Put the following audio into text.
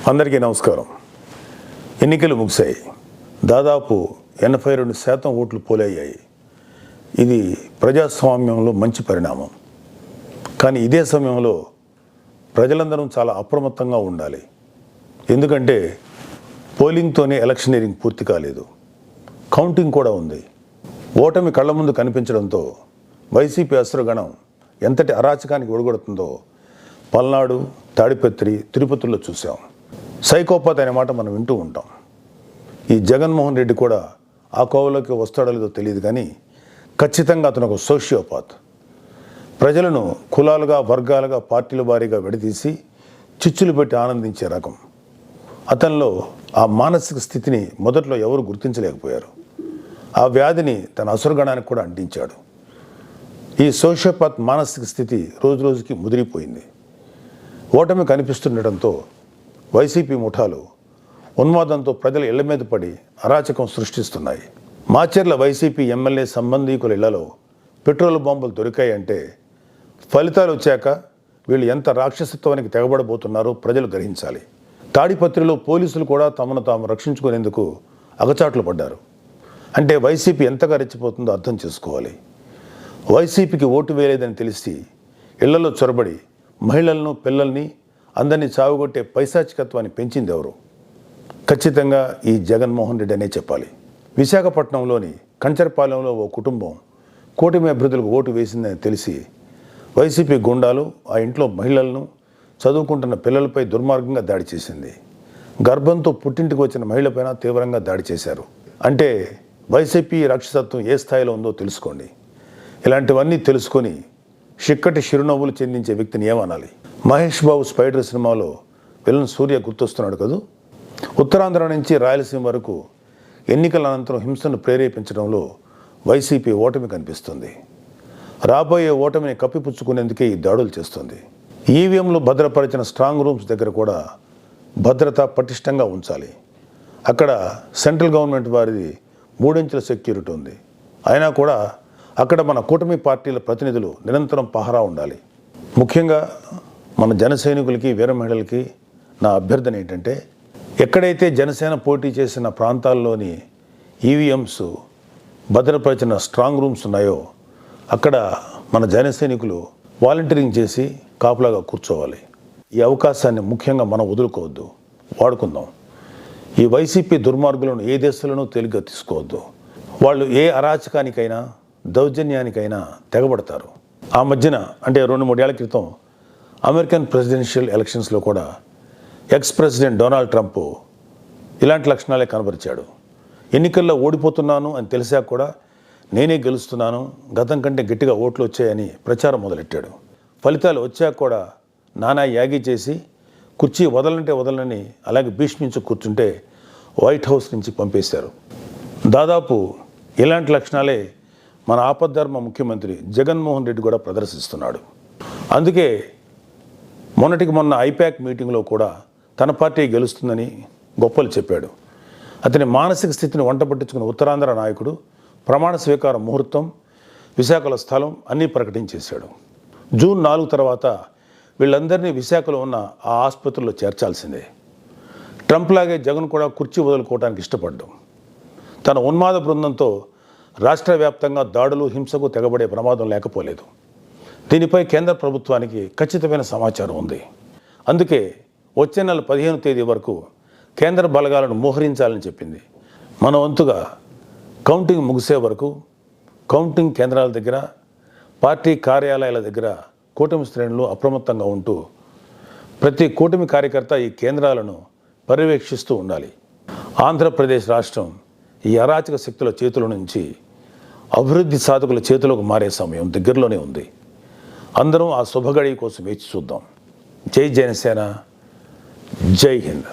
అందరికీ నమస్కారం. ఎన్నికలు ముగిశాయి. దాదాపు 82% ఓట్లు పోలయ్యాయి. ఇది ప్రజాస్వామ్యంలో మంచి పరిణామం. కానీ ఇదే సమయంలో ప్రజలందరం చాలా అప్రమత్తంగా ఉండాలి. ఎందుకంటే పోలింగ్తోనే ఎలక్షనీరింగ్ పూర్తి కాలేదు, కౌంటింగ్ కూడా ఉంది. ఓటమి కళ్ళ ముందు కనిపించడంతో వైసీపీ అసురగణం ఎంతటి అరాచకానికి ఒడిగొడుతుందో పల్నాడు, తాడిపత్రి, తిరుపతిలో చూసాం. సైకోపాత్ అనే మాట మనం వింటూ ఉంటాం. ఈ జగన్మోహన్ రెడ్డి కూడా ఆ కోవలోకి వస్తాడో లేదో తెలియదు, కానీ ఖచ్చితంగా అతను ఒక సోషియోపాత్. ప్రజలను కులాలుగా, వర్గాలుగా, పార్టీల వారీగా విడదీసి చిచ్చులు పెట్టి ఆనందించే రకం. అతనిలో ఆ మానసిక స్థితిని మొదట్లో ఎవరు గుర్తించలేకపోయారు. ఆ వ్యాధిని తన అసురగణానికి కూడా అంటించాడు. ఈ సోషియోపాత్ మానసిక స్థితి రోజు రోజుకి ముదిరిపోయింది. ఓటమి కనిపిస్తుండటంతో వైసీపీ ముఠాలు ఉన్మాదంతో ప్రజల ఇళ్ల మీద పడి అరాచకం సృష్టిస్తున్నాయి. మాచర్ల వైసీపీ ఎమ్మెల్యే సంబంధీకుల ఇళ్లలో పెట్రోల్ బాంబులు దొరికాయంటే ఫలితాలు వచ్చాక వీళ్ళు ఎంత రాక్షసత్వానికి తెగబడబోతున్నారో ప్రజలు గ్రహించాలి. తాడిపత్రిలో పోలీసులు కూడా తమను తాము రక్షించుకునేందుకు అగచాట్లు పడ్డారు. అంటే వైసీపీ ఎంతగా రెచ్చిపోతుందో అర్థం చేసుకోవాలి. వైసీపీకి ఓటు వేయలేదని తెలిసి ఇళ్లలో చొరబడి మహిళలను, పిల్లల్ని అందరినీ చావుగొట్టే పైశాచికత్వాన్ని పెంచింది ఎవరు? ఖచ్చితంగా ఈ జగన్మోహన్ రెడ్డి అనే చెప్పాలి. విశాఖపట్నంలోని కంచరపాలెంలో ఓ కుటుంబం కూటమి అభ్యర్థులకు ఓటు వేసిందని తెలిసి వైసీపీ గుండాలు ఆ ఇంట్లో మహిళలను, చదువుకుంటున్న పిల్లలపై దుర్మార్గంగా దాడి చేసింది. గర్భంతో పుట్టింటికి వచ్చిన మహిళపైన తీవ్రంగా దాడి చేశారు. అంటే వైసీపీ రాక్షసత్వం ఏ స్థాయిలో ఉందో తెలుసుకోండి. ఇలాంటివన్నీ తెలుసుకొని చిక్కటి చిరునవ్వులు చెందించే వ్యక్తిని ఏమనాలి? మహేష్ బాబు స్పైడర్ సినిమాలో విలన్ సూర్య గుర్తొస్తున్నాడు కదూ. ఉత్తరాంధ్ర నుంచి రాయలసీమ వరకు ఎన్నికల అనంతరం హింసను ప్రేరేపించడంలో వైసీపీ ఓటమి కనిపిస్తుంది. రాబోయే ఓటమిని కప్పిపుచ్చుకునేందుకే ఈ దాడులు చేస్తుంది. ఈవీఎంలు భద్రపరిచిన స్ట్రాంగ్ రూమ్స్ దగ్గర కూడా భద్రత పటిష్టంగా ఉంచాలి. అక్కడ సెంట్రల్ గవర్నమెంట్ వారిది 3 అంచెల సెక్యూరిటీ ఉంది. అయినా కూడా అక్కడ మన కూటమి పార్టీల ప్రతినిధులు నిరంతరం పహరా ఉండాలి. ముఖ్యంగా మన జన సైనికులకి, వీర మహిళలకి నా అభ్యర్థన ఏంటంటే, ఎక్కడైతే జనసేన పోటీ చేసిన ప్రాంతాల్లోని ఈవీఎంస్ భద్రపరిచిన స్ట్రాంగ్ రూమ్స్ ఉన్నాయో అక్కడ మన జన సైనికులు వాలంటీరింగ్ చేసి కాపులాగా కూర్చోవాలి. ఈ అవకాశాన్ని ముఖ్యంగా మనం వదులుకోవద్దు, వాడుకుందాం. ఈ వైసీపీ దుర్మార్గులను ఏ దేశంలోనూ తేలిగ్గా తీసుకోవద్దు. వాళ్ళు ఏ అరాచకానికైనా, దౌర్జన్యానికైనా తెగబడతారు. ఆ మధ్యన అంటే 2-3 ఏళ్ల క్రితం అమెరికన్ ప్రెసిడెన్షియల్ ఎలక్షన్స్లో కూడా ఎక్స్ ప్రెసిడెంట్ డొనాల్డ్ ట్రంప్ ఇలాంటి లక్షణాలే కనబరిచాడు. ఎన్నికల్లో ఓడిపోతున్నాను అని తెలిసాక కూడా నేనే గెలుస్తున్నాను, గతం కంటే గట్టిగా ఓట్లు వచ్చాయని ప్రచారం మొదలెట్టాడు. ఫలితాలు వచ్చాక కూడా నానా యాగి చేసి కుర్చీ వదలంటే వదలని అలాగే భీష్మించి కూర్చుంటే వైట్ హౌస్ నుంచి పంపేశారు. దాదాపు ఇలాంటి లక్షణాలే మన ఆపద్ధర్మ ముఖ్యమంత్రి జగన్మోహన్ రెడ్డి కూడా ప్రదర్శిస్తున్నాడు. అందుకే మొన్నటికి మొన్న ఐపాక్ మీటింగ్లో కూడా తన పార్టీ గెలుస్తుందని గొప్పలు చెప్పాడు. అతని మానసిక స్థితిని వంట పట్టించుకున్న ఉత్తరాంధ్ర నాయకుడు ప్రమాణ స్వీకార ముహూర్తం, విశాఖలో స్థలం అన్నీ ప్రకటించేశాడు. జూన్ 4 తర్వాత వీళ్ళందరినీ విశాఖలో ఉన్న ఆ ఆసుపత్రిలో చేర్చాల్సిందే. ట్రంప్ లాగే జగన్ కూడా కుర్చీ వదులుకోవడానికి ఇష్టపడ్డాం. తన ఉన్మాద బృందంతో రాష్ట్ర వ్యాప్తంగా దాడులు, హింసకు తెగబడే ప్రమాదం లేకపోలేదు. దీనిపై కేంద్ర ప్రభుత్వానికి ఖచ్చితమైన సమాచారం ఉంది. అందుకే వచ్చే నెల 15వ తేదీ వరకు కేంద్ర బలగాలను మోహరించాలని చెప్పింది. మన వంతుగా కౌంటింగ్ ముగిసే వరకు కౌంటింగ్ కేంద్రాల దగ్గర, పార్టీ కార్యాలయాల దగ్గర కూటమి శ్రేణులు అప్రమత్తంగా ఉంటూ ప్రతి కూటమి కార్యకర్త ఈ కేంద్రాలను పర్యవేక్షిస్తూ ఉండాలి. ఆంధ్రప్రదేశ్ రాష్ట్రం ఈ అరాచక శక్తుల చేతుల నుంచి అభివృద్ధి సాధకుల చేతిలోకి మారే సమయం దగ్గరలోనే ఉంది. అందరం ఆ శుభగడి కోసం వేచి చూద్దాం. జై జనసేన, జై హింద్.